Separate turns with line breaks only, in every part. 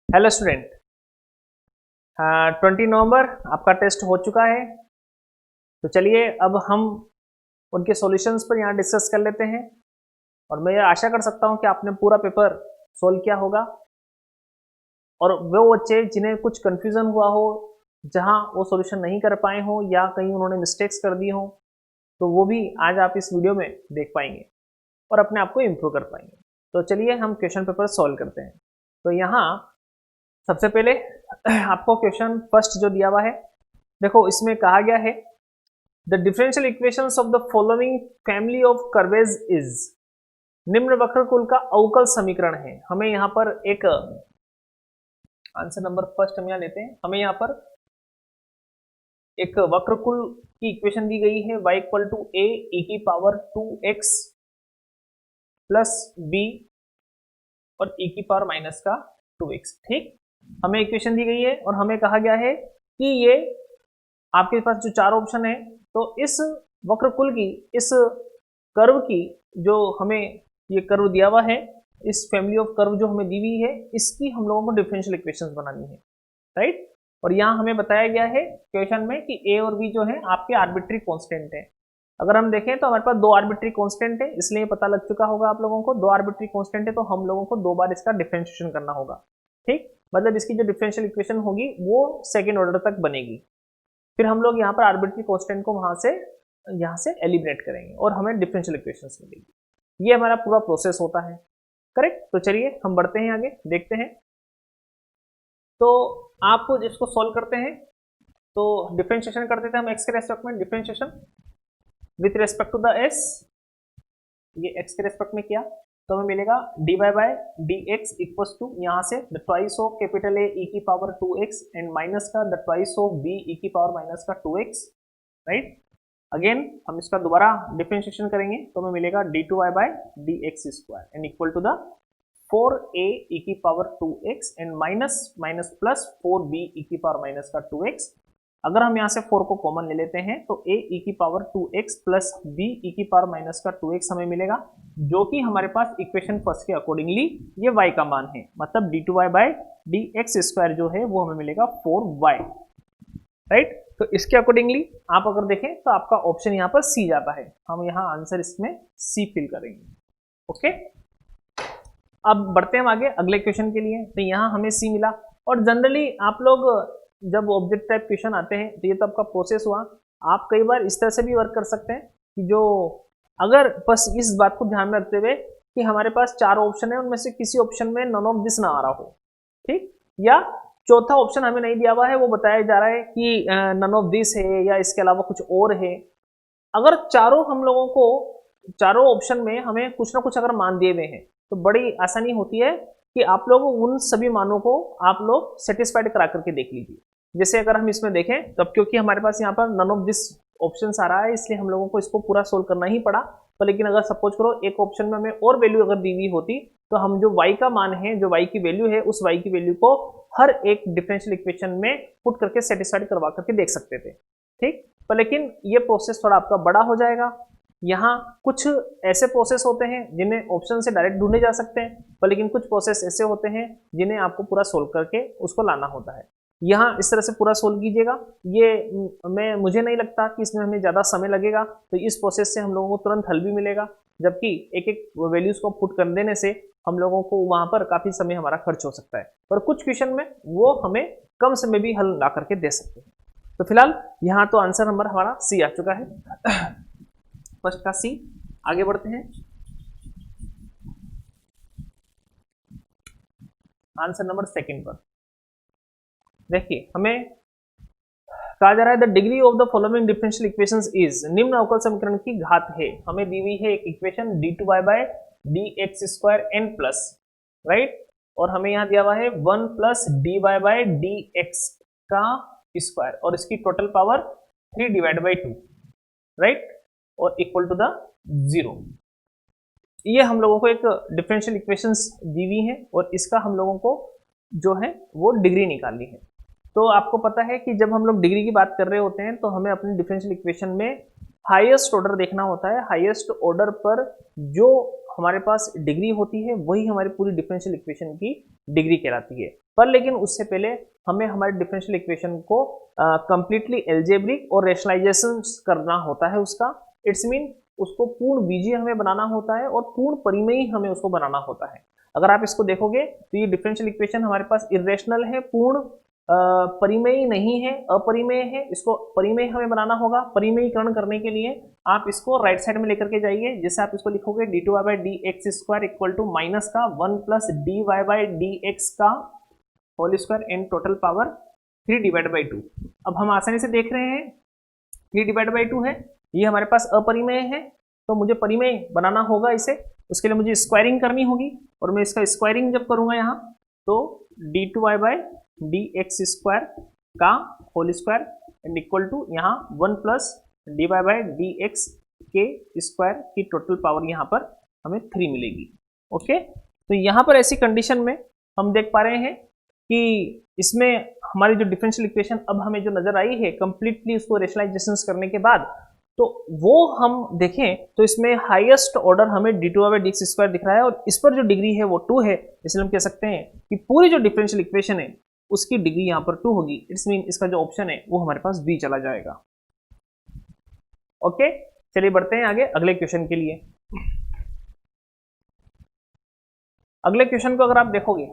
Hello student. 20 नवंबर आपका test हो चुका है। तो चलिए अब हम उनके सॉल्यूशंस पर यहाँ डिस्कस कर लेते हैं और मैं आशा कर सकता हूँ कि आपने पूरा पेपर सोल्व किया होगा और वो बच्चे जिन्हें कुछ कन्फ्यूज़न हुआ हो, जहाँ वो सॉल्यूशन नहीं कर पाए हों या कहीं उन्होंने मिस्टेक्स कर दी हों, तो वो भी आज आप इस वीडियो में देख पाएंगे और अपने आप को इम्प्रूव कर पाएंगे। तो चलिए हम क्वेश्चन पेपर सॉल्व करते हैं। तो यहाँ सबसे पहले आपको क्वेश्चन फर्स्ट जो दिया हुआ है, देखो इसमें कहा गया है the differential equations of the following family of curves is. निम्न वक्रकुल का अवकल समीकरण है। हमें यहाँ पर एक आंसर नंबर फर्स्ट हम यहाँ लेते हैं। हमें यहाँ पर एक वक्रकुल की इक्वेशन दी गई है y equal to A e की पावर 2x प्लस बी और ई की पावर माइनस का 2x। ठीक, हमें इक्वेशन दी गई है और हमें कहा गया है कि ये आपके पास जो चार ऑप्शन है, तो इस वक्रकुल की, इस कर्व की, जो हमें ये कर्व दिया हुआ है, इस फैमिली ऑफ कर्व जो हमें दी हुई है, इसकी हम लोगों को डिफरेंशियल इक्वेशंस बनानी है, राइट। और यहाँ हमें बताया गया है क्वेश्चन में कि ए और बी जो है आपके आर्बिट्री कांस्टेंट है। अगर हम देखें तो हमारे पास दो आर्बिट्री कांस्टेंट है, इसलिए पता लग चुका होगा आप लोगों को, दो आर्बिट्री कांस्टेंट है तो हम लोगों को दो बार इसका डिफरेंशिएशन करना होगा। ठीक, मतलब इसकी जो डिफरेंशियल इक्वेशन होगी वो सेकेंड ऑर्डर तक बनेगी। फिर हम लोग यहाँ पर आर्बिट्री कांस्टेंट को यहाँ से एलिमिनेट करेंगे और हमें डिफरेंशियल इक्वेशंस मिलेगी। ये हमारा पूरा प्रोसेस होता है, करेक्ट। तो चलिए हम बढ़ते हैं आगे, देखते हैं। तो आप इसको सॉल्व करते हैं, तो डिफरेंशिएशन कर देते हैं हम एक्स के रेस्पेक्ट में, differentiation with respect to the s. ये एक्स के रेस्पेक्ट में किया तो हमें मिलेगा d Y by D x equals to, यहाँ से the twice of capital A e की पावर 2x एंड माइनस का the twice of B e की पावर माइनस का 2x, राइट। अगेन हम इसका दोबारा डिफरेंशिएशन करेंगे तो हमें मिलेगा D two Y by D x square and equal to the 4a E की power 2x and minus minus plus 4b E की पावर माइनस का 2x। अगर हम यहाँ से 4 को कॉमन ले लेते हैं तो a ई की पावर 2x प्लस b ई की पावर माइनस का 2x हमें मिलेगा, जो कि हमारे पास इक्वेशन फर्स्ट के अकॉर्डिंगली ये y का मान है। मतलब D two Y by D x square जो है वो हमें मिलेगा 4y, राइट। तो इसके अकॉर्डिंगली आप अगर देखें तो आपका ऑप्शन यहाँ पर सी जाता है। हम यहाँ आंसर इसमें सी फिल करेंगे, ओके। अब बढ़ते हैं हम आगे अगले क्वेश्चन के लिए। तो यहाँ हमें सी मिला और जनरली आप लोग जब ऑब्जेक्ट टाइप क्वेश्चन आते हैं तो ये तो आपका प्रोसेस हुआ। आप कई बार इस तरह से भी वर्क कर सकते हैं कि जो, अगर बस इस बात को ध्यान में रखते हुए कि हमारे पास चार ऑप्शन है, उनमें से किसी ऑप्शन में नन ऑफ दिस ना आ रहा हो, ठीक, या चौथा ऑप्शन हमें नहीं दिया हुआ है, वो बताया जा रहा है कि नन ऑफ दिस है या इसके अलावा कुछ और है। अगर चारों हम लोगों को, चारों ऑप्शन में हमें कुछ ना कुछ अगर मान दिए हुए हैं तो बड़ी आसानी होती है कि आप लोग उन सभी मानों को आप लोग सेटिस्फाइड करा करके देख लीजिए। जैसे अगर हम इसमें देखें तो क्योंकि हमारे पास यहाँ पर नन ऑफ दिस ऑप्शन आ रहा है, इसलिए हम लोगों को इसको पूरा सोल्व करना ही पड़ा। तो लेकिन अगर सपोज करो एक ऑप्शन में हमें और वैल्यू अगर दी हुई होती तो हम जो y का मान है, जो y की वैल्यू है, उस y की वैल्यू को हर एक डिफरेंशियल इक्वेशन में पुट करके सेटिस्फाइड करवा करके देख सकते थे, ठीक। पर लेकिन ये प्रोसेस थोड़ा आपका बड़ा हो जाएगा। यहाँ कुछ ऐसे प्रोसेस होते हैं जिन्हें ऑप्शन से डायरेक्ट ढूंढे जा सकते हैं, पर लेकिन कुछ प्रोसेस ऐसे होते हैं जिन्हें आपको पूरा सोल्व करके उसको लाना होता है। यहाँ इस तरह से पूरा सोल्व कीजिएगा। ये मुझे नहीं लगता कि इसमें हमें ज़्यादा समय लगेगा, तो इस प्रोसेस से हम लोगों को तुरंत हल भी मिलेगा, जबकि एक एक वैल्यूज़ को पुट कर देने से हम लोगों को वहाँ पर काफ़ी समय हमारा खर्च हो सकता है। पर कुछ क्वेश्चन में वो हमें कम समय भी हल ला करके दे सकते हैं। तो फिलहाल यहाँ तो आंसर नंबर हमारा सी आ चुका है, फर्स्ट का सी। आगे बढ़ते हैं आंसर नंबर सेकंड पर। देखिए हमें कहा जा रहा है the degree of the following differential equations is, निम्न अवकल समीकरण की घात है। हमें दी हुई है एक equation D two Y by D x square N plus, right, और हमें यहाँ दिया हुआ है 1 plus D Y by D x का स्क्वायर और इसकी total power 3 divide by 2, right, और इक्वल टू द 0। ये हम लोगों को एक डिफरेंशियल इक्वेशंस दी हुई है और इसका हम लोगों को जो है वो डिग्री निकालनी है। तो आपको पता है कि जब हम लोग डिग्री की बात कर रहे होते हैं तो हमें अपनी डिफरेंशियल इक्वेशन में हाईएस्ट ऑर्डर देखना होता है। हाईएस्ट ऑर्डर पर जो हमारे पास डिग्री होती है वही हमारी पूरी डिफरेंशियल इक्वेशन की डिग्री कहलाती है। पर लेकिन उससे पहले हमें हमारे डिफरेंशियल इक्वेशन को कंप्लीटली एल्जेब्रिक और रेशनलाइजेशन करना होता है उसका। इट्स मीन उसको पूर्ण बीजीय हमें बनाना होता है और पूर्ण परिमेयी हमें उसको बनाना होता है। अगर आप इसको देखोगे तो ये डिफरेंशियल इक्वेशन हमारे पास इरेशनल है, पूर्ण परिमेयी नहीं है, अपरिमेय है। इसको परिमेय हमें बनाना होगा। परिमेयीकरण करने के लिए आप इसको राइट साइड में लेकर के जाइए, जैसे आप इसको लिखोगे d2y by D x square equal to minus का 1 plus D Y by D x का whole square in total power 3 divide by 2। अब हम आसानी से देख रहे हैं 3 डिवाइड बाई 2 है, ये हमारे पास अपरिमेय है, तो मुझे परिमेय बनाना होगा इसे। उसके लिए मुझे स्क्वायरिंग करनी होगी और मैं इसका स्क्वायरिंग जब करूंगा यहाँ तो d2y by D x square का whole square and equal to यहाँ 1 plus D Y by D x के स्क्वायर की टोटल पावर यहाँ पर हमें 3 मिलेगी। ओके, तो यहाँ पर ऐसी कंडीशन में हम देख पा रहे हैं कि इसमें हमारी जो डिफरेंशियल इक्वेशन अब हमें जो नजर आई है कंप्लीटली उसको रेशनलाइजेशन करने के बाद, तो वो हम देखें तो इसमें हाईएस्ट ऑर्डर हमें d2 by D x square दिख रहा है और इस पर जो डिग्री है वो 2 है। इसलिए हम कह सकते हैं कि पूरी जो डिफरेंशियल इक्वेशन है उसकी डिग्री यहाँ पर 2 होगी। इट्स मीन इसका जो ऑप्शन है वो हमारे पास बी चला जाएगा। ओके, चलिए बढ़ते हैं आगे अगले क्वेश्चन के लिए। अगले क्वेश्चन को अगर आप देखोगे,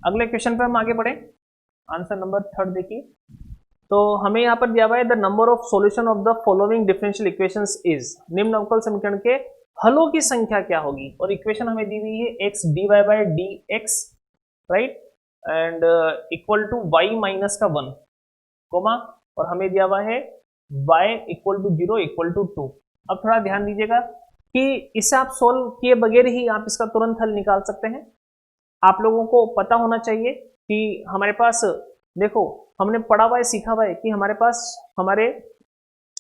अगले क्वेश्चन पे हम आगे बढ़े, आंसर नंबर 3 देखिए। तो हमें यहाँ पर दिया हुआ है the number of solution of the following differential equations is, निम्न अवकल समीकरण के हलों की संख्या क्या होगी। और इक्वेशन हमें दी हुई है X D Y by D x right and equal to Y minus का 1 कोमा, और हमें दिया हुआ है y equal to 0 equal to 2। अब थोड़ा ध्यान दीजिएगा कि इसे आप सोल्व किए बगैर ही आप इसका तुरंत हल निकाल सकते हैं। आप लोगों को पता होना चाहिए कि हमारे पास, देखो हमने पढ़ा हुआ है, सीखा हुआ है कि हमारे पास हमारे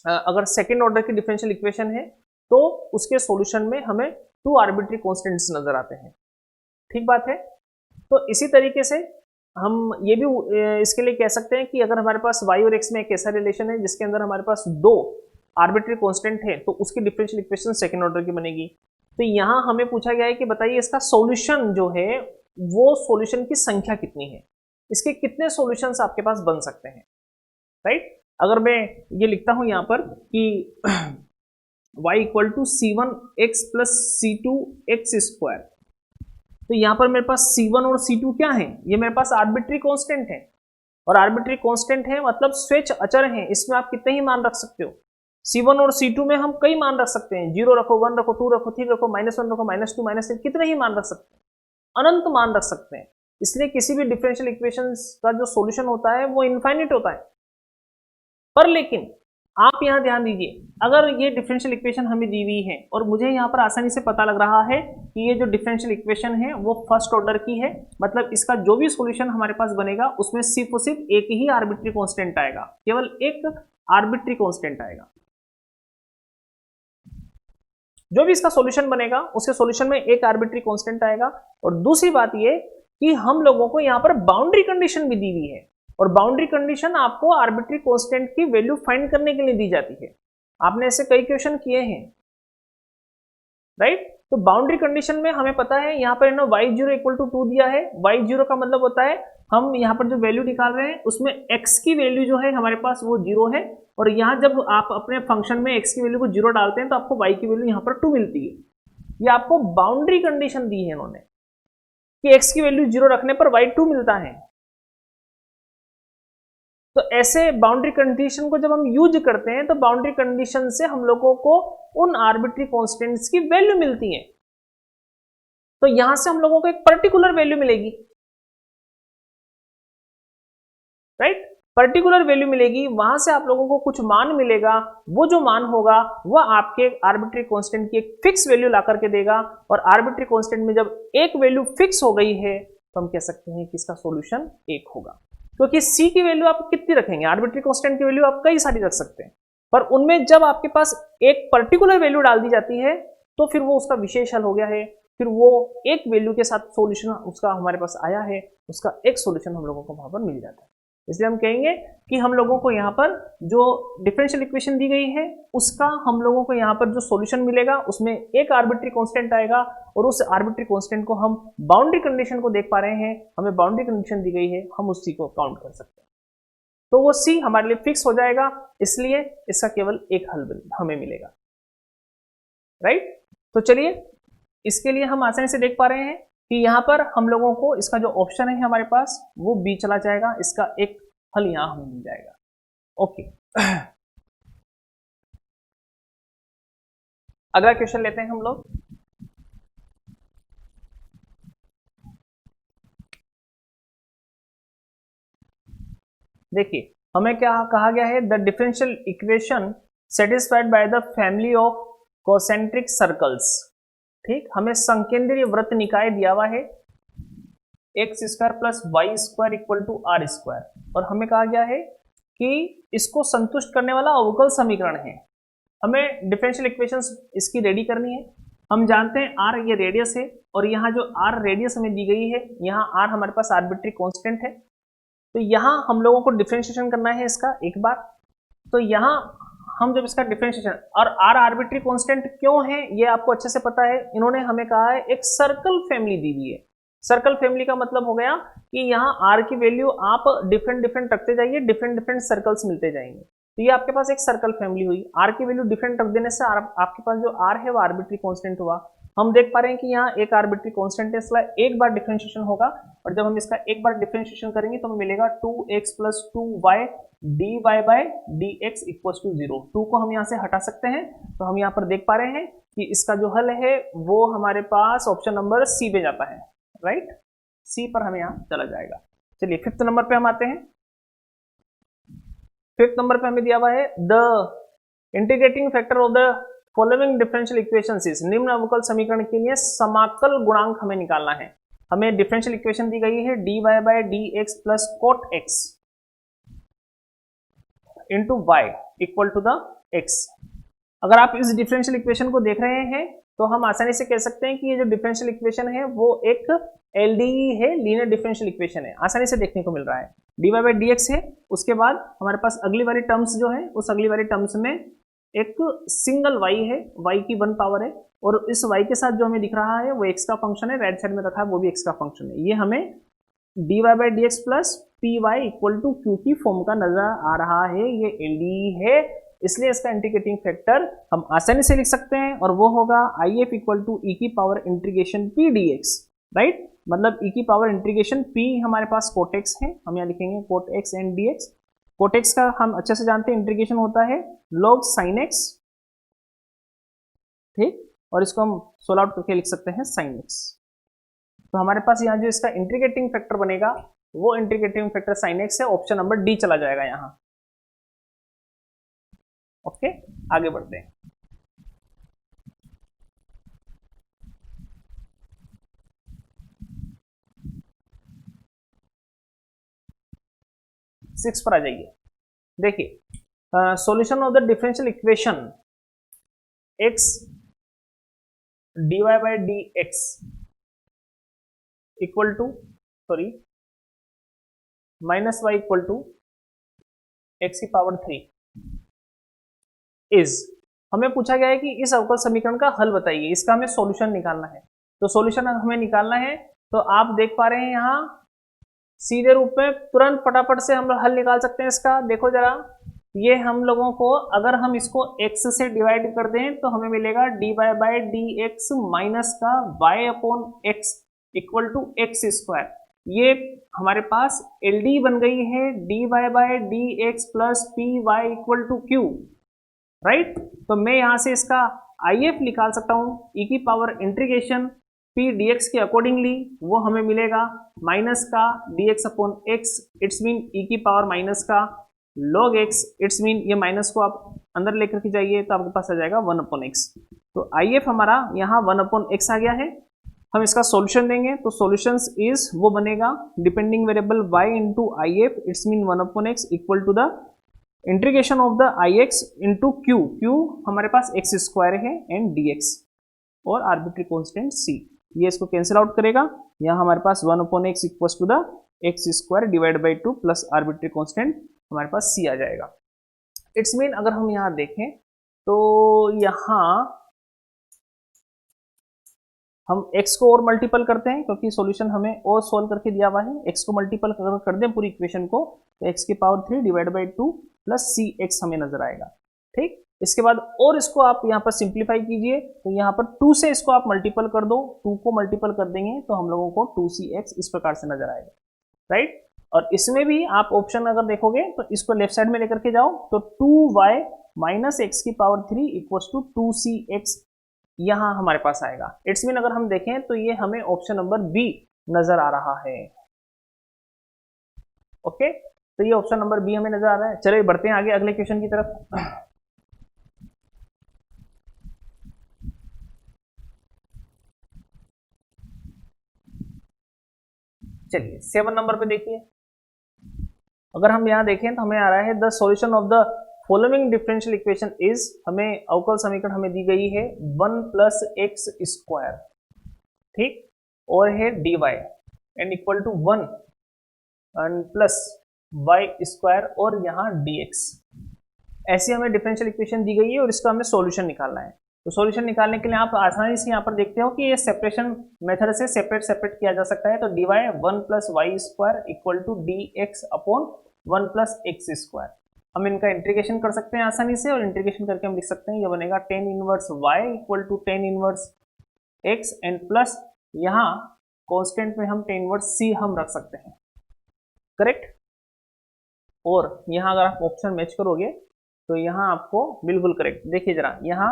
अगर सेकेंड ऑर्डर की डिफरेंशियल इक्वेशन है तो उसके सॉल्यूशन में हमें 2 आर्बिट्री कॉन्स्टेंट्स नजर आते हैं। ठीक बात है। तो इसी तरीके से हम ये भी इसके लिए कह सकते हैं कि अगर हमारे पास y और x में एक ऐसा रिलेशन है जिसके अंदर हमारे पास 2 आर्बिट्री कॉन्स्टेंट है तो उसकी डिफरेंशियल इक्वेशन सेकेंड ऑर्डर की बनेगी। तो यहाँ हमें पूछा गया है कि बताइए इसका सॉल्यूशन जो है वो सॉल्यूशन की संख्या कितनी है, इसके कितने सॉल्यूशंस आपके पास बन सकते हैं। राइट, अगर मैं ये लिखता हूं यहां पर कि y equal to c1x plus c2x square, तो यहां पर मेरे पास c1 और c2 क्या है, ये मेरे पास आर्बिट्री कांस्टेंट है। और आर्बिट्री कांस्टेंट है मतलब स्वेच्छ अचर है, इसमें आप कितने ही मान रख सकते हो। c1 और c2 में हम कई मान रख सकते हैं, 0 रखो, 1 रखो, 2 रखो, 3 रखो, -1 रखो, -2, -3, कितने ही मान रख सकते हैं, अनंत मान रख सकते हैं। इसलिए किसी भी डिफरेंशियल इक्वेशंस का जो सॉल्यूशन होता है वो इनफाइनिट होता है। पर लेकिन आप यहां ध्यान दीजिए, अगर ये डिफरेंशियल इक्वेशन हमें दी हुई है और मुझे यहां पर आसानी से पता लग रहा है कि ये जो डिफरेंशियल इक्वेशन है वो फर्स्ट ऑर्डर की है, मतलब इसका जो भी सॉल्यूशन हमारे पास बनेगा उसमें सिर्फ और सिर्फ एक ही आर्बिट्री कांस्टेंट आएगा, केवल एक आर्बिट्री कांस्टेंट आएगा। जो भी इसका सॉल्यूशन बनेगा उसके सॉल्यूशन में एक आर्बिट्री कांस्टेंट आएगा। और दूसरी बात ये कि हम लोगों को यहां पर बाउंड्री कंडीशन भी दी हुई है, और बाउंड्री कंडीशन आपको आर्बिट्री कांस्टेंट की वैल्यू फाइंड करने के लिए दी जाती है। आपने ऐसे कई क्वेश्चन किए हैं राइट। तो बाउंड्री कंडीशन में हमें पता है यहाँ पर ना y0 इक्वल टू 2 दिया है। y0 का मतलब होता है हम यहाँ पर जो वैल्यू निकाल रहे हैं उसमें x की वैल्यू जो है हमारे पास वो 0 है, और यहाँ जब आप अपने फंक्शन में x की वैल्यू को 0 डालते हैं तो आपको y की वैल्यू यहाँ पर 2 मिलती है। ये आपको बाउंड्री कंडीशन दी है इन्होंने कि x की वैल्यू 0 रखने पर y 2 मिलता है। तो ऐसे बाउंड्री कंडीशन को जब हम यूज करते हैं तो बाउंड्री कंडीशन से हम लोगों को उन आर्बिट्री कांस्टेंट्स की वैल्यू मिलती है। तो यहां से हम लोगों को एक पर्टिकुलर वैल्यू मिलेगी राइट, पर्टिकुलर वैल्यू मिलेगी, वहां से आप लोगों को कुछ मान मिलेगा। वो जो मान होगा वह आपके आर्बिट्री कांस्टेंट की एक फिक्स वैल्यू ला करके देगा, और आर्बिट्री कांस्टेंट में जब एक वैल्यू फिक्स हो गई है तो हम कह सकते हैं कि इसका सॉल्यूशन 1 होगा। क्योंकि c की वैल्यू आप कितनी रखेंगे, आर्बिट्री कांस्टेंट की वैल्यू आप कई सारी रख सकते हैं, पर उनमें जब आपके पास एक पर्टिकुलर वैल्यू डाल दी जाती है तो फिर वो उसका विशेष हल हो गया है। फिर वो एक वैल्यू के साथ सॉल्यूशन उसका हमारे पास आया है, उसका एक सॉल्यूशन हम लोगों को वहां पर मिल जाता है। इसलिए हम कहेंगे कि हम लोगों को यहाँ पर जो डिफरेंशियल इक्वेशन दी गई है उसका हम लोगों को यहाँ पर जो सॉल्यूशन मिलेगा उसमें एक आर्बिट्री कांस्टेंट आएगा और उस आर्बिट्री कांस्टेंट को हम बाउंड्री कंडीशन को देख पा रहे हैं, हमें बाउंड्री कंडीशन दी गई है, हम उसी को काउंट कर सकते हैं। तो वो सी हमारे लिए फिक्स हो जाएगा, इसलिए इसका केवल एक हल हमें मिलेगा, राइट। तो चलिए इसके लिए हम आसानी से देख पा रहे हैं कि यहाँ पर हम लोगों को इसका जो ऑप्शन है हमारे पास वो बी चला जाएगा, इसका एक हल यहाँ हमें मिल जाएगा। ओके अगला क्वेश्चन लेते हैं हम लोग। देखिए हमें क्या कहा गया है, the differential equation satisfied by the family of concentric circles. ठीक, हमें संकेंद्रीय वृत्त निकाय दिया हुआ है X square plus Y square equal to R square, और हमें कहा गया है कि इसको संतुष्ट करने वाला अवकल समीकरण है। हमें डिफरेंशियल इक्वेशंस इसकी रेडी करनी है। हम जानते हैं आर ये रेडियस है, और यहाँ जो आर रेडियस हमें दी गई है, यहाँ आर हमारे पास आर्बिट्री कांस्टेंट है, तो यहाँ हम लोगों को डिफरेंशिएशन करना है इसका एक बार। तो यहाँ हम जब इसका डिफरेंशिएशन, और आर आर्बिट्री कांस्टेंट क्यों है ये आपको अच्छे से पता है, इन्होंने हमें कहा है एक सर्कल फैमिली दी हुई है। सर्कल फैमिली का मतलब हो गया कि यहाँ आर की वैल्यू आप डिफरेंट डिफरेंट रखते जाइए, डिफरेंट डिफरेंट सर्कल्स मिलते जाएंगे, तो ये आपके पास एक सर्कल फैमिली हुई। आर की वैल्यू डिफरेंट रख देने से आपके पास जो आर है वो आर्बिट्री कांस्टेंट हुआ। हम देख पा रहे हैं कि यहाँ एक आर्बिट्री कांस्टेंट है, इसलिए एक बार डिफरेंशिएशन होगा, और जब हम इसका एक बार डिफरेंशिएशन करेंगे तो हमें मिलेगा 2x plus 2y dy by dx equals to 0। 2 को हम यहाँ से हटा सकते हैं, तो हम यहाँ पर देख पा रहे हैं कि इसका जो हल है वो हमारे पास ऑप्शन नंबर सी पे जाता है, राइट। सी पर हमें यहाँ चला जाएगा। चलिए फिफ्थ नंबर पे हम आते हैं। फिफ्थ नंबर पे हमें दिया हुआ है the integrating factor of the following differential equations is. निम्न अवकल समीकरण के लिए समाकल गुणांक हमें निकालना है। हमें डिफरेंशियल इक्वेशन दी गई है dy by dx plus cot x into y equal to the x। अगर आप इस डिफरेंशियल इक्वेशन को देख रहे हैं तो हम आसानी से कह सकते हैं कि ये जो डिफरेंशियल इक्वेशन है वो एक LDE है, लीनियर डिफरेंशियल इक्वेशन है, आसानी से देखने को मिल रहा है। dy बाय dx है, उसके बाद हमारे पास अगली वाली टर्म्स जो है उस अगली वाली टर्म्स में एक सिंगल y है, y की 1 पावर है, और इस y के साथ जो हमें दिख रहा है वो x का फंक्शन है, राइट साइड में रखा है वो भी x का फंक्शन है। ये हमें dy by dx plus py equal to q की फॉर्म का नजर आ रहा है, ये LDE है, इसलिए इसका इंटीग्रेटिंग फैक्टर हम आसानी से लिख सकते हैं, और वो होगा IF इक्वल टू e की power integration p dx, right. मतलब e की पावर इंटीग्रेशन p हमारे पास cot x है, हम यहाँ लिखेंगे cot x and dx। cot x का हम अच्छे से जानते हैं इंटीग्रेशन होता है log sin x, ठीक, और इसको हम सोल्व आउट करके लिख सकते हैं sin x। तो हमारे पास यहाँ जो इसका इंटीग्रेटिंग फैक्टर बनेगा वो इंटीग्रेटिंग फैक्टर sin x है, ऑप्शन नंबर डी चला जाएगा यहाँ। ओके आगे बढ़ते हैं। सिक्स पर आ जाइए। देखिए solution of the differential equation x dy by dx equal to minus y equal to x की पावर 3 इज। हमें पूछा गया है कि इस अवकल समीकरण का हल बताइए, इसका हमें सॉल्यूशन निकालना है। तो सॉल्यूशन हमें निकालना है, तो आप देख पा रहे हैं यहाँ सीधे रूप में तुरंत फटाफट से हम हल निकाल सकते हैं इसका। देखो जरा, ये हम लोगों को अगर हम इसको x से डिवाइड कर दें तो हमें मिलेगा dy बाय dx माइनस का y upon x equal to x square. ये हमारे पास LD बन गई है dy by dx plus py equal to q, right. तो मैं यहां से इसका IF निकाल सकता हूं e की पावर इंटीग्रेशन p dx के अकॉर्डिंगली, वो हमें मिलेगा माइनस का dx upon x, it's mean e की पावर माइनस का log x, इट्स मीन ये माइनस को आप अंदर लेकर के जाइए तो आपके पास आ जाएगा 1 अपॉन x। तो IF हमारा यहाँ 1 अपॉन x आ गया है। हम इसका सॉल्यूशन देंगे तो सॉल्यूशंस इज वो बनेगा depending variable y into IF, it's mean 1 upon x equal to the integration of the ix into q हमारे पास x स्क्वायर है एंड dx और आर्बिट्री कॉन्स्टेंट c, ये इसको कैंसिल आउट करेगा। यहाँ हमारे पास 1 upon x equal to the X square divide by 2 plus arbitrary constant हमारे पास सी आ जाएगा। इट्स मीन अगर हम यहाँ देखें तो यहाँ हम x को और मल्टीपल करते हैं क्योंकि सॉल्यूशन हमें और सोल्व करके दिया हुआ है। x को मल्टीपल कर दें पूरी इक्वेशन को तो x की power 3 divide by 2 plus C X हमें नजर आएगा। ठीक, इसके बाद और इसको आप यहाँ पर सिंप्लीफाई कीजिए तो यहाँ पर 2 से इसको आप मल्टीपल कर दो, 2 को मल्टीपल कर देंगे तो हम लोगों को 2cx इस प्रकार से नजर आएगा। राइट, और इसमें भी आप ऑप्शन अगर देखोगे तो इसको लेफ्ट साइड में लेकर के जाओ तो 2y माइनस एक्स की पावर 3 इक्वल्स टू 2cx यहां हमारे पास आएगा। इट्स मीन अगर हम देखें तो ये हमें ऑप्शन नंबर बी नजर आ रहा है। ओके, तो ये ऑप्शन नंबर बी हमें नजर आ रहा है। चलिए बढ़ते हैं आगे अगले क्वेश्चन की तरफ। चलिए 7 नंबर पे देखिए, अगर हम यहां देखें तो हमें आ रहा है the solution of the following differential equation is, हमें अवकल समीकरण हमें दी गई है 1 प्लस एक्स स्क्वायर, ठीक, और है dy and equal to 1 and plus Y square और यहाँ dx। ऐसी हमें डिफरेंशियल इक्वेशन दी गई है और इसका हमें सॉल्यूशन निकालना है। तो सॉल्यूशन निकालने के लिए आप आसानी से यहाँ पर देखते हो कि ये सेपरेशन मेथड से सेपरेट किया जा सकता है। तो dy 1 plus Y square equal to dx upon 1 plus x square, हम इनका इंटीग्रेशन कर सकते हैं आसानी से और इंटीग्रेशन करके हम लिख सकते हैं ये बनेगा tan inverse y equal to tan inverse x and plus यहाँ कांस्टेंट में हम tan इनवर्स c हम रख सकते हैं। करेक्ट, और यहाँ अगर आप ऑप्शन मैच करोगे तो यहाँ आपको बिल्कुल करेक्ट, देखिए जरा यहाँ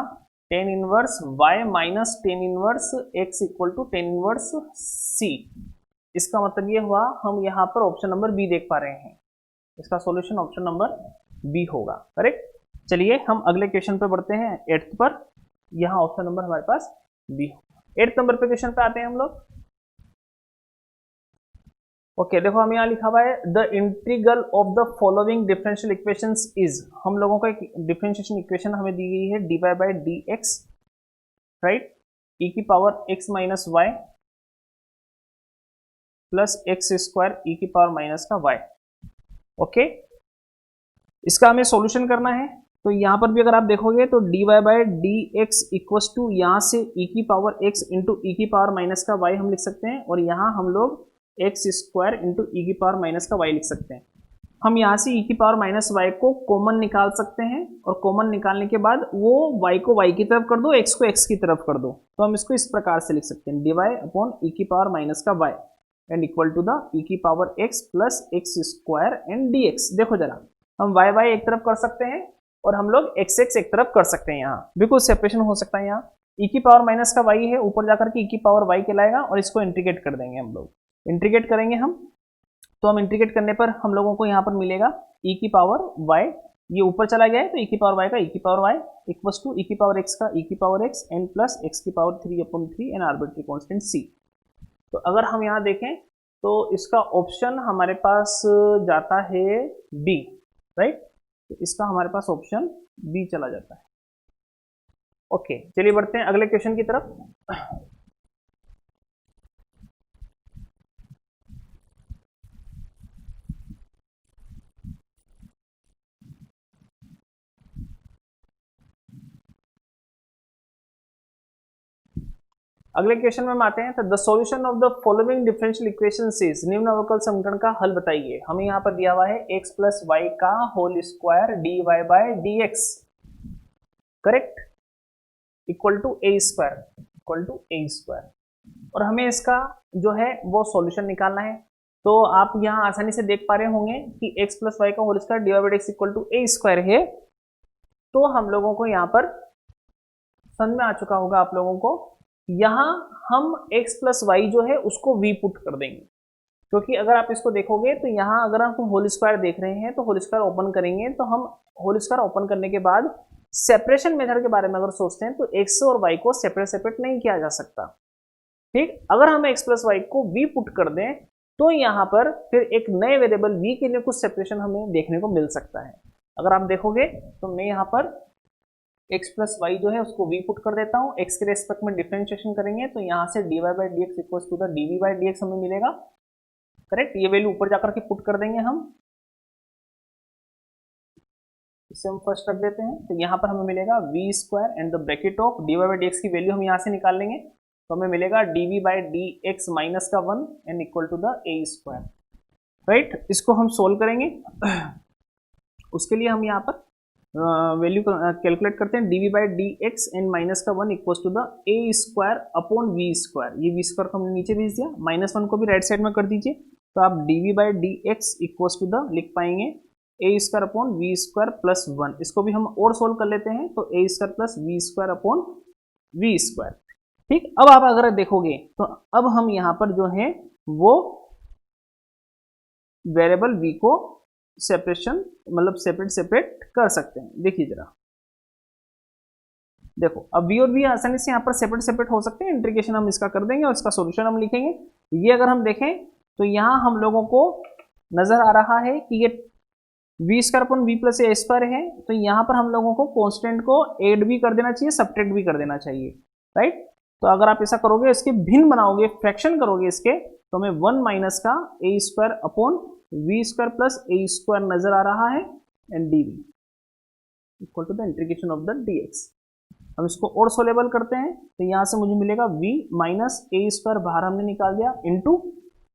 tan inverse y minus tan inverse x equal to tan inverse c, इसका मतलब ये हुआ हम यहाँ पर ऑप्शन नंबर बी देख पा रहे हैं, इसका सॉल्यूशन ऑप्शन नंबर बी होगा। करेक्ट, चलिए हम अगले क्वेश्चन पर बढ़ते हैं 8th पर, यहाँ ऑप्शन नंबर हमारे पास बी होगा। 8th नंबर पे क्वेश्चन पे आते हैं हम लोग। ओके, देखो हम यहाँ लिखा हुआ है the integral of the following differential equations is, हम लोगों का एक डिफरेंशिएशन इक्वेशन हमें दी गई है dy by D x, right, e की power x minus y plus x square e की पावर माइनस का y। ओके, इसका हमें सॉल्यूशन करना है। तो यहाँ पर भी अगर आप देखोगे तो dy by D x equals to यहाँ से e की पावर x इंटू ई की पावर माइनस का y हम लिख सकते हैं और यहाँ हम लोग एक्स स्क्वायर इंटू ई की पावर माइनस का y लिख सकते हैं। हम यहाँ से e की पावर माइनस वाई को कॉमन निकाल सकते हैं और कॉमन निकालने के बाद वो y को y की तरफ कर दो, x को x की तरफ कर दो, तो हम इसको इस प्रकार से लिख सकते हैं dy अपॉन ई की पावर माइनस का y and equal to the e की power x plus x square and dx। देखो जरा हम y एक तरफ कर सकते हैं और हम लोग x एक तरफ कर सकते हैं, यहाँ बिल्कुल सेपरेशन हो सकता है। यहाँ e की पावर माइनस का y है, ऊपर जाकर के e की पावर y कहलाएगा और इसको इंटीग्रेट कर देंगे, हम लोग इंटीग्रेट करेंगे हम, तो हम इंटीग्रेट करने पर हम लोगों को यहाँ पर मिलेगा e की पावर y, ये ऊपर चला गया है तो e की पावर y का e की power y equals to e की पावर x का e की power x and plus x की power 3 upon 3 and arbitrary constant c। तो अगर हम यहाँ देखें तो इसका ऑप्शन हमारे पास जाता है बी, राइट, तो इसका हमारे पास ऑप्शन बी चला जाता है। ओके, चलिए बढ़ते हैं अगले क्वेश्चन की तरफ। अगले क्वेश्चन में हम आते हैं तो the solution of the following differential equations is, निम्न अवकल समीकरण का हल बताइए। हमें यहाँ पर दिया हुआ है x प्लस वाई का whole square dy by dx, correct, equal to a square, और हमें इसका जो है वो सॉल्यूशन निकालना है। तो आप यहाँ आसानी से देख पा रहे होंगे कि x प्लस वाई का whole square dy by dx equal to a square है, तो हम लोगों को यहाँ पर समझ में आ चुका होगा आप लोगों को, यहां हम x प्लस वाई जो है उसको v पुट कर देंगे, क्योंकि अगर आप इसको देखोगे तो यहां अगर आप होल स्क्वायर देख रहे हैं तो होल स्क्वायर ओपन करेंगे तो हम होल स्क्वायर ओपन करने के बाद सेपरेशन मेथड के बारे में अगर सोचते हैं तो x और y को सेपरेट नहीं किया जा सकता। ठीक, अगर हम x प्लस वाई को v पुट कर दें तो यहाँ पर फिर एक नए वेरिएबल v के लिए कुछ सेपरेशन हमें देखने को मिल सकता है। अगर आप देखोगे तो मैं यहाँ पर x प्लस वाई जो है उसको v पुट कर देता हूँ, x के रेस्पेक्ट में डिफरेंशिएशन करेंगे तो यहाँ से dy by D x equal to the dv by D x हमें मिलेगा, करेक्ट। ये वैल्यू ऊपर जाकर के पुट कर देंगे हम, इसे हम फर्स्ट रख देते हैं। तो यहाँ पर हमें मिलेगा v square and the bracket of d Y by D x की वैल्यू हम यहाँ से निकाल लेंगे, तो हमें मिलेगा d v by D x minus का 1 and equal to the a square, right. इसको हम सोल्व करेंगे। उसके लिए हम यहाँ पर वैल्यू कैलकुलेट करते हैं, d v by D x and minus का 1 equal to the a square upon v square. ये वी स्क्वायर को हमने नीचे भेज दिया, -1 को भी राइट साइड में कर दीजिए, तो आप d v by D x equal to the लिख पाएंगे a square upon v square plus 1। इसको भी हम और सोल्व कर लेते हैं, तो a square plus v square upon v square, ठीक। अब आप अगर देखोगे तो अब हम यहाँ पर जो है वो वेरिएबल v को सेपरेशन मतलब सेपरेट कर सकते हैं। देखिए जरा, देखो अब v और v आसानी से यहाँ पर सेपरेट हो सकते हैं। इंटीग्रेशन हम इसका कर देंगे और इसका सॉल्यूशन हम लिखेंगे। ये अगर हम देखें तो यहाँ हम लोगों को नजर आ रहा है कि ये v square upon v plus a square है, तो यहाँ पर हम लोगों को कॉन्स्टेंट को ऐड भी कर देना चाहिए, सब्ट्रैक्ट भी कर देना चाहिए, राइट। तो अगर आप ऐसा करोगे, इसके भिन्न बनाओगे, फ्रैक्शन करोगे इसके, तो हमें 1 माइनस का a square upon v square plus a square नजर आ रहा है and d v equal to the integration of the d x. हम इसको और सोलेबल करते हैं, तो यहाँ से मुझे मिलेगा v माइनस ए स्क्वायर बाहर हमने निकाल दिया इंटू,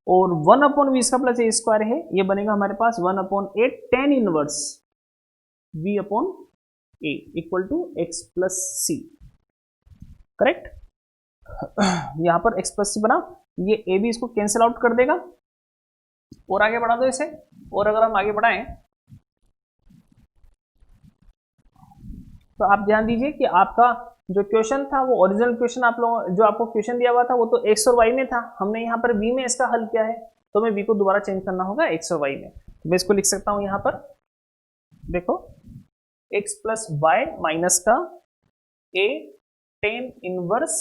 और 1 upon v square plus a square है, ये बनेगा हमारे पास 1 upon a tan inverse v upon a equal to x plus c, correct. यहाँ पर एक्स प्लस सी बना, ये ए भी इसको कैंसिल आउट कर देगा, और आगे बढ़ा दो इसे। और अगर हम आगे बढ़ाएं तो आप ध्यान दीजिए कि आपका जो क्वेश्चन था वो ओरिजिनल क्वेश्चन आप लोगों जो आपको क्वेश्चन दिया हुआ था वो तो एक्स और वाई में था, हमने यहाँ पर v में इसका हल किया है, तो हमें v को दोबारा चेंज करना होगा एक्स और वाई में। तो मैं इसको लिख सकता हूँ यहाँ पर, देखो x प्लस वाई माइनस का a टेन इनवर्स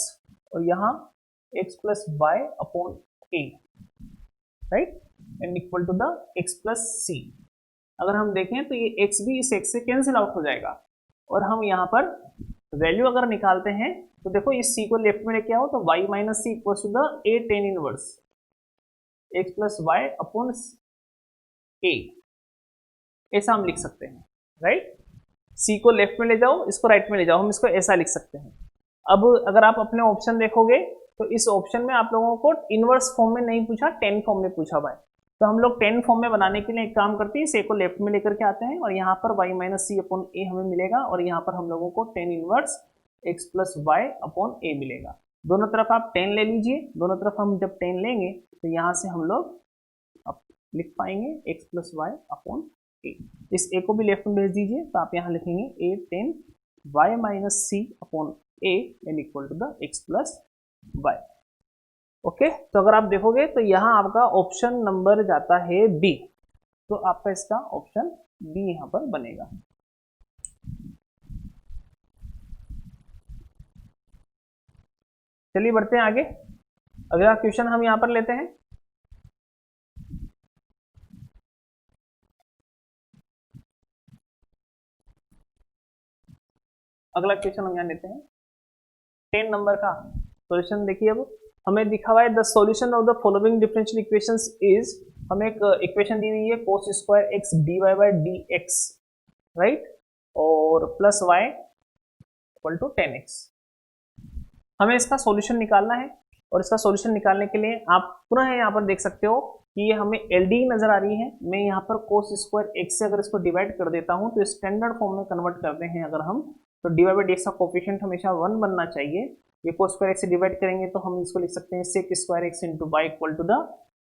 और यहाँ x plus y upon a, right, and equal to the x plus c. अगर हम देखें तो ये x भी इस x से कैंसिल आउट हो जाएगा, और हम यहाँ पर वैल्यू अगर निकालते हैं तो देखो इस c को लेफ्ट में लेके आओ, तो y minus c equal to the a ten inverse x plus y upon a, ऐसा हम लिख सकते हैं, राइट। c को लेफ्ट में ले जाओ, इसको राइट में ले जाओ, हम इसको ऐसा लिख सकते हैं। अब अगर आप अपने ऑप्शन देखोगे तो इस ऑप्शन में आप लोगों को इनवर्स फॉर्म में नहीं पूछा, 10 फॉर्म में पूछा हुआ है, तो हम लोग 10 फॉर्म में बनाने के लिए एक काम करते हैं, इस a को लेफ्ट में लेकर के आते हैं और यहाँ पर y minus c upon a हमें मिलेगा, और यहाँ पर हम लोगों को 10 inverse x plus y upon a मिलेगा। दोनों तरफ आप 10 ले लीजिए, दोनों तरफ हम जब 10 लेंगे तो यहाँ से हम लोग लिख पाएंगे x प्लस वाई अपॉन ए। इस a को भी लेफ्ट में भेज दीजिए, तो आप यहाँ लिखेंगे a 10 y minus c upon a and equal to the x plus y. Okay, तो अगर आप देखोगे तो यहाँ आपका ऑप्शन नंबर जाता है बी, तो आपका इसका ऑप्शन बी यहाँ पर बनेगा। चलिए बढ़ते हैं आगे, अगला क्वेश्चन हम यहाँ पर लेते हैं। अगला क्वेश्चन हम यहाँ लेते हैं 10 नंबर का सॉल्यूशन। देखिए अब हमें दिखा हुआ है the solution of the following differential equations is, हमें एक इक्वेशन दी हुई है cos square x D Y by D x, right, और plus y equal to 10x। हमें इसका सॉल्यूशन निकालना है, और इसका सॉल्यूशन निकालने के लिए आप पुनः यहाँ पर देख सकते हो कि ये हमें LD नजर आ रही है। मैं यहाँ पर cos स्क्वायर एक्स से अगर इसको डिवाइड कर देता हूँ तो स्टैंडर्ड फॉर्म में कन्वर्ट करते हैं अगर हम, तो d Y by D x का कोफिशिएंट हमेशा 1 बनना चाहिए। ये cos स्क्वायर एक्स से डिवाइड करेंगे तो हम इसको लिख सकते हैं sec square x into y equal to the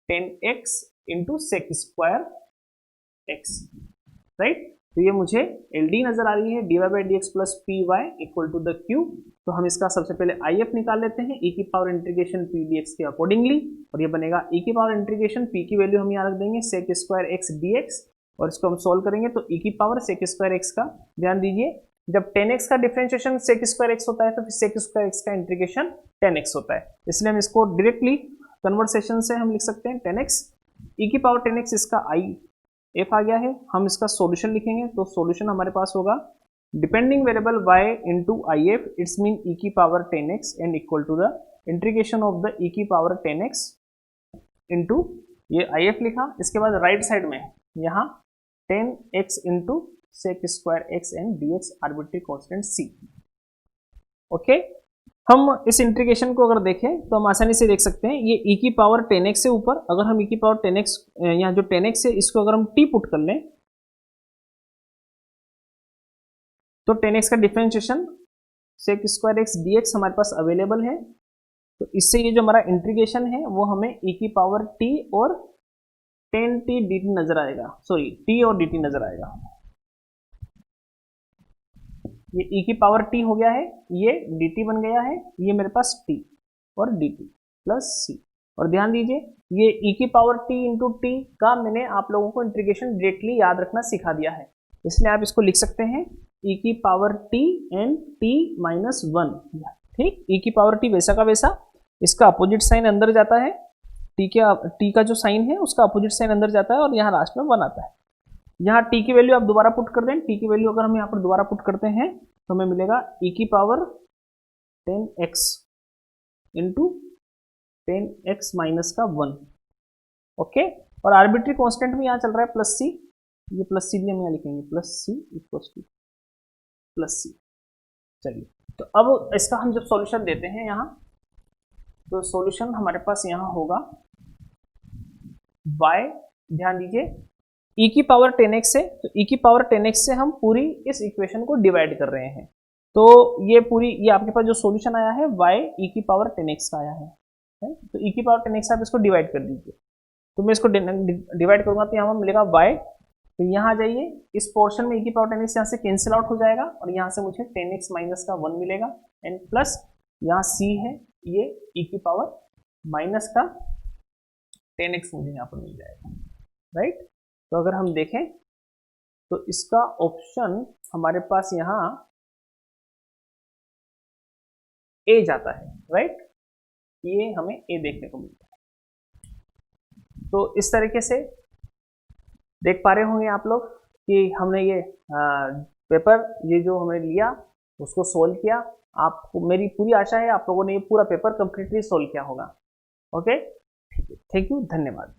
10x into sec square x, right. तो ये मुझे LD नजर आ रही है, d Y by D x plus p y equal to the q. तो हम इसका सबसे पहले IF निकाल लेते हैं e की power integration p d x के अकॉर्डिंगली, और ये बनेगा e की पावर इंटीग्रेशन p की वैल्यू हम यहाँ रख देंगे sec square x d x, और इसको हम सोल्व करेंगे तो e की पावर सेक स्क्वायर एक्स का, ध्यान दीजिए जब 10x का डिफरेंशिएशन सेक स्क्वायर एक्स होता है तो फिर सेक स्क्वायर एक्स का इंटीग्रेशन 10x होता है, इसलिए हम इसको डायरेक्टली कन्वर्सेशन से हम लिख सकते हैं 10x e की पावर 10x, इसका IF आ गया है। हम इसका सॉल्यूशन लिखेंगे तो सॉल्यूशन हमारे पास होगा depending variable y into IF, it's mean e की power 10x and equal to the integration of the e की पावर 10x इंटू ये IF लिखा, इसके बाद राइट साइड में यहाँ 10x into sec square x and dx arbitrary constant c। Okay, हम इस इंटीग्रेशन को अगर देखें तो हम आसानी से देख सकते हैं, ये e की पावर 10x से ऊपर, अगर हम e की पावर 10x यहाँ जो 10x है इसको अगर हम t पुट कर लें तो 10x का differentiation sec square x dx हमारे पास अवेलेबल है। तो इससे ये जो हमारा इंटीग्रेशन है वो हमें e की पावर t और 10t dt नजर आएगा, सॉरी t और dt नजर आएगा। ये e की पावर t हो गया है, ये dt बन गया है, ये मेरे पास t और dt प्लस c। और ध्यान दीजिए ये e की पावर t इंटू t का मैंने आप लोगों को इंटीग्रेशन डायरेक्टली याद रखना सिखा दिया है, इसलिए आप इसको लिख सकते हैं e की power t and t minus 1। ठीक, e की पावर t वैसा का वैसा, इसका अपोजिट साइन अंदर जाता है, t का जो साइन है उसका अपोजिट साइन अंदर जाता है और यहाँ लास्ट में 1 आता है। यहाँ t की वैल्यू आप दोबारा पुट कर दें, t की वैल्यू अगर हम यहाँ पर दोबारा पुट करते हैं तो हमें मिलेगा e की power 10x into 10x minus का 1। ओके, और आर्बिट्री कांस्टेंट में यहाँ चल रहा है प्लस c, ये प्लस c भी हम यहाँ लिखेंगे, plus c equals two plus c। चलिए, तो अब इसका हम जब सॉल्यूशन देते हैं यहाँ, तो सॉल्यूशन हमारे पास यहाँ होगा y, ध्यान दीजिए e की पावर 10x है, तो e की पावर 10x से हम पूरी इस इक्वेशन को डिवाइड कर रहे हैं, तो ये आपके पास जो सॉल्यूशन आया है y e की पावर 10x का आया है, तो e की पावर 10x आप इसको डिवाइड कर दीजिए। तो मैं इसको डिवाइड करूंगा तो यहाँ मिलेगा y, तो यहाँ आ जाइए, इस पोर्शन में e की पावर 10x यहाँ से कैंसिल आउट हो जाएगा और यहाँ से मुझे 10x माइनस का 1 मिलेगा एंड प्लस यहाँ c है, ये e की पावर माइनस का 10x मुझे यहाँ पर मिल जाएगा, राइट। तो अगर हम देखें तो इसका ऑप्शन हमारे पास यहाँ ए जाता है, राइट, ये हमें ए देखने को मिलता है। तो इस तरीके से देख पा रहे होंगे आप लोग कि हमने ये पेपर ये जो हमने लिया उसको सोल्व किया। आपको मेरी पूरी आशा है आप लोगों ने ये पूरा पेपर कंप्लीटली सोल्व किया होगा। ओके, थैंक यू, धन्यवाद।